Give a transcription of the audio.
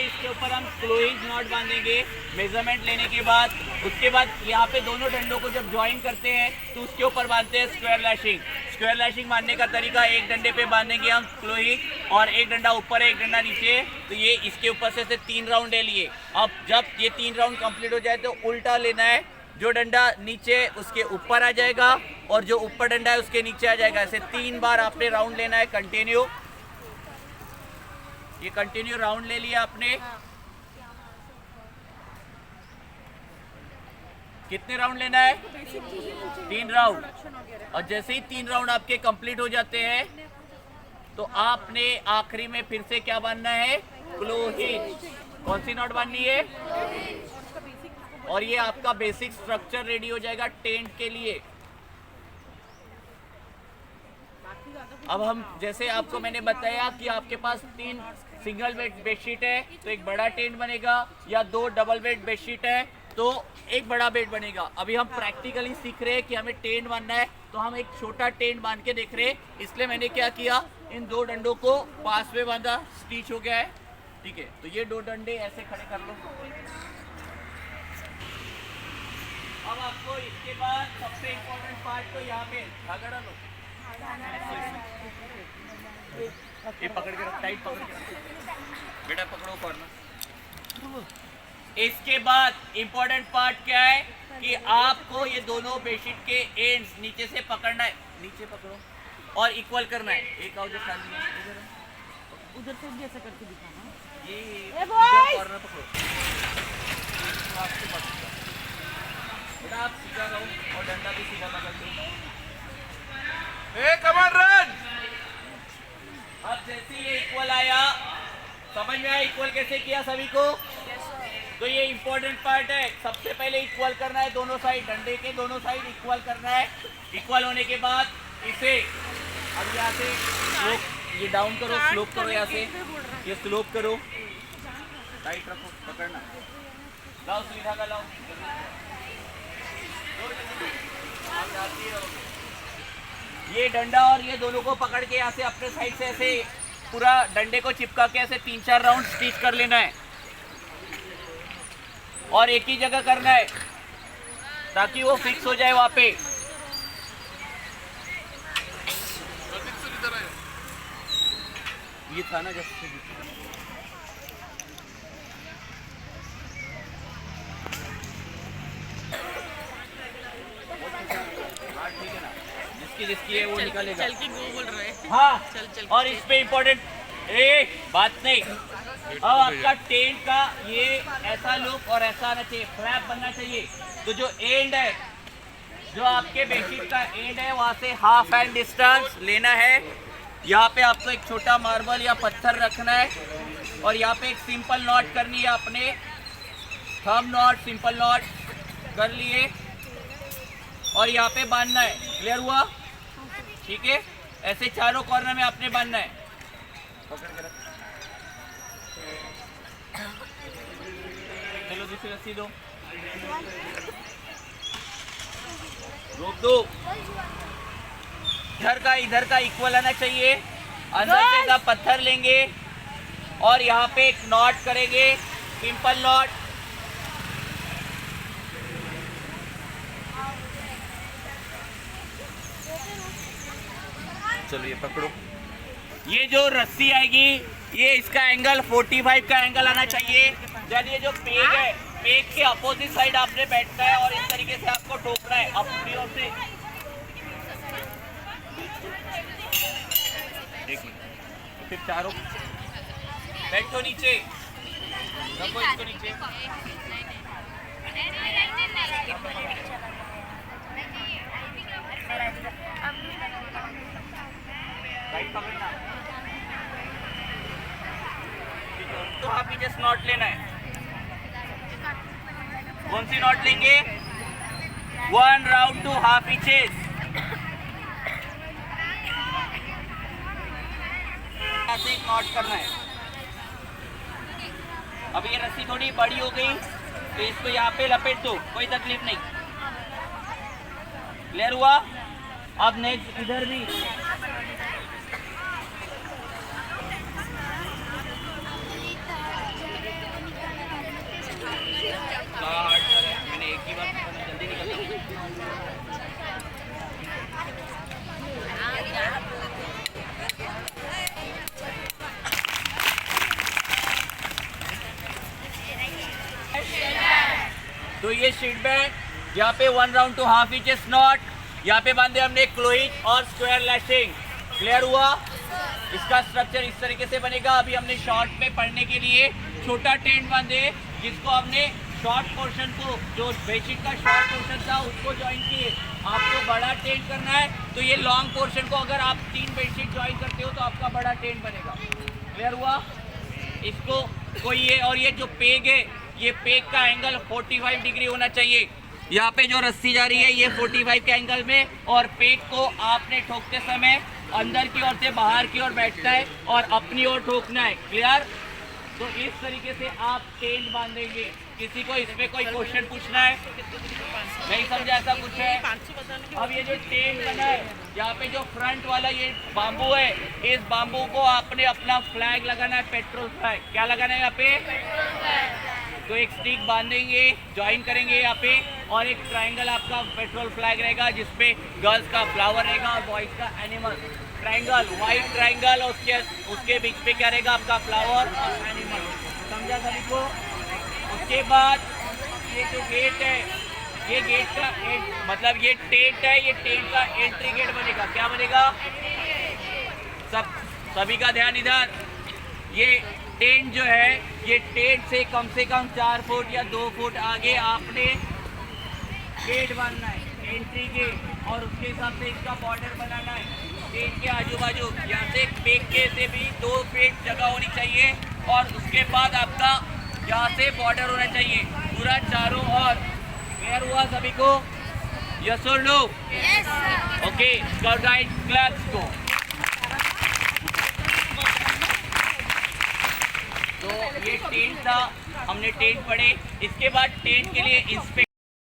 इसके ऊपर हम क्लोइंग नॉट बांधेंगे मेजरमेंट लेने के बाद। उसके बाद यहाँ पे दोनों डंडों को जब ज्वाइन करते हैं तो उसके ऊपर बांधते हैं स्क्वायर लैशिंग। स्क्वायर लैशिंग बांधने का तरीका, एक डंडे पे बांधेंगे हम क्लोइंग और एक डंडा ऊपर है एक डंडा नीचे। तो ये इसके ऊपर से 3 राउंड ले लिए। अब जब ये 3 राउंड कंप्लीट हो जाए तो उल्टा लेना है, जो डंडा नीचे उसके ऊपर आ जाएगा और जो ऊपर डंडा है उसके नीचे आ जाएगा। ऐसे 3 बार आपने राउंड लेना है कंटिन्यू। ये कंटिन्यू राउंड ले लिया आपने। कितने राउंड लेना है? 3 राउंड। और जैसे ही 3 राउंड आपके कंप्लीट हो जाते हैं तो आपने आखिरी में फिर से क्या बांधना है? क्लो हिंज। कौन सी नॉट बांधनी है? और ये आपका बेसिक स्ट्रक्चर रेडी हो जाएगा टेंट के लिए। अब हम जैसे आपको मैंने बताया कि आपके पास 3 सिंगल बेड बेडशीट है तो एक बड़ा टेंट बनेगा, या 2 डबल बेड बेडशीट है तो एक बड़ा बेड बनेगा। अभी हम प्रैक्टिकली सीख रहे हैं कि हमें टेंट बांधना है तो हम एक छोटा टेंट बांध के देख रहे हैं। इसलिए मैंने क्या किया, इन 2 डंडों को पास में बांधा, स्टिच हो गया है। ठीक है, तो ये 2 डंडे ऐसे खड़े कर लो। अब आपको इसके बाद सबसे इम्पोर्टेंट पार्ट तो यहाँ पे धागा डालो। ये पकड़ के रख, टाइट पकड़ के रख बेटा, पकड़ो कॉर्नर। इसके बाद इम्पोर्टेंट पार्ट क्या है कि आपको ये दोनों बेडशीट के एंड्स नीचे से पकड़ना है, नीचे पकड़ो और इक्वल करना है। एक आओ जो खाली उधर से भी ऐसा करके दिखाना। ये कॉर्नर पकड़ो, आपके पास बेटा आप सीधा रहो और डंडा भी सीधा पकड़ दो। Come on run. अब जैसे ये इक्वल आया, समझ में आया इक्वल कैसे किया सभी को? तो ये इम्पोर्टेंट पार्ट है। सबसे पहले इक्वल करना है दोनों साइड, डंडे के दोनों साइड इक्वल करना है। इक्वल होने के बाद इसे अब यहाँ से स्लोप, ये डाउन करो, स्लोप करो, यहाँ से ये स्लोप करो, टाइट रखो, पकड़ना, लाओ सुई धागा लाओ, ये डंडा और ये दोनों को पकड़ के यहाँ से अपने साइड से ऐसे पूरा डंडे को चिपका के ऐसे 3-4 राउंड स्टिच कर लेना है और एक ही जगह करना है ताकि वो फिक्स हो जाए वहां पे। ये था ना जब जिसकी है वो निकालेगा। चल के वो बोल रहे हैं। हाँ, चल और इस पे इम्पोर्टेंट बात नहीं, अब आपका टेंट का ये ऐसा लुक और ऐसा आना चाहिए, फ्लैप बनना चाहिए। तो जो एंड है, जो आपके बेडशीट का एंड है, वहाँ से हाफ हैंड डिस्टेंस लेना है। यहाँ पे आपको एक छोटा मार्बल या पत्थर रखना है और यहाँ पे एक सिंपल नॉट करनी है अपने, थंब नॉट, सिंपल नॉट कर लिए और यहाँ पे बांधना है। क्लियर हुआ? ठीक है, ऐसे चारों कॉर्नर में आपने बांधना है। पकड़ के रख, चलो दूसरी रस्सी दो, रोक दो। इधर का इक्वल आना चाहिए। अंदर से का पत्थर लेंगे और यहाँ पे एक नॉट करेंगे, सिंपल नॉट। चलो ये पकड़ो। ये जो रस्सी आएगी, ये इसका एंगल 45 का एंगल आना चाहिए। जब ये जो पेग है, पेग के अपोजिट साइड आपने बैठना है और इस तरीके से आपको ठोकना है अपनी ओर से। देखिए, फिर चारों बैठो नीचे, रखो इसको नीचे। राइट पकड़ना। तो आप ही जस्ट नॉट लेना है। कौन सी नॉट लेंगे? 1 राउंड टू हाफ इंचेस। ऐसे एक नॉट करना है। अब ये रस्सी थोड़ी बड़ी हो गई तो इसको यहाँ पे लपेट दो, कोई तकलीफ नहीं। क्लियर हुआ? अब नेक्स्ट इधर भी तो ये सीट बैंड यहाँ पे 1 round to half inch not यहाँ पे बांधे हमने क्लोइज और स्क्वायर लैशिंग। क्लियर हुआ? इसका स्ट्रक्चर इस तरीके से बनेगा। अभी हमने शॉर्ट में पढ़ने के लिए छोटा टेंट बांधे, जिसको हमने शॉर्ट पोर्शन को, जो बेडशीट का शॉर्ट पोर्शन था उसको ज्वाइन किए। आपको बड़ा टेंट करना है तो ये लॉन्ग पोर्शन को अगर आप 3 बेडशीट ज्वाइन करते हो तो आपका बड़ा टेंट बनेगा। क्लियर हुआ? इसको कोई ये, और ये जो पेग है, ये पेग का एंगल 45 डिग्री होना चाहिए। यहाँ पे जो रस्सी जा रही है ये 45 के एंगल में, और पेग को आपने ठोकते समय अंदर की ओर से बाहर की ओर बैठना है और अपनी ओर ठोकना है। क्लियर? तो इस तरीके से आप टेंट बांधेंगे। किसी को इसमें कोई क्वेश्चन पूछना है? नहीं समझा? ऐसा कुछ है? अब ये जो टेंट बना है, यहाँ पे जो फ्रंट वाला ये बाम्बू है, इस बाम्बू को आपने अपना फ्लैग लगाना है, पेट्रोल फ्लैग। क्या लगाना है यहाँ पे? तो एक स्टिक बांधेंगे, ज्वाइन करेंगे यहाँ पे, और एक ट्रायंगल आपका पेट्रोल फ्लैग रहेगा जिसपे गर्ल्स का फ्लावर रहेगा और बॉयज का एनिमल। ट्रायंगल, व्हाइट ट्रायंगल, और उसके बीच पे क्या रहेगा? आपका फ्लावर और एनिमल। समझा सभी को? उसके बाद ये जो गेट है, ये गेट का मतलब ये टेंट है, ये टेंट का एंट्री गेट बनेगा। क्या बनेगा? सभी का ध्यान इधर। ये टेंट जो है, ये टेंट से कम 4 फुट या 2 फुट आगे आपने गेट बांधना है, एंट्री गेट, और उसके हिसाब से इसका बॉर्डर बनाना है। टेंट के आजू बाजू यहाँ से पेग के से भी 2 फीट जगह होनी चाहिए, और उसके बाद आपका यहाँ से बॉर्डर होना चाहिए पूरा चारों ओर। क्लियर हुआ सभी को? यस और नो? ओके, गाइड क्लास को। तो ये टेंट था, हमने टेंट पढ़े। इसके बाद टेंट के लिए इंस्पेक्ट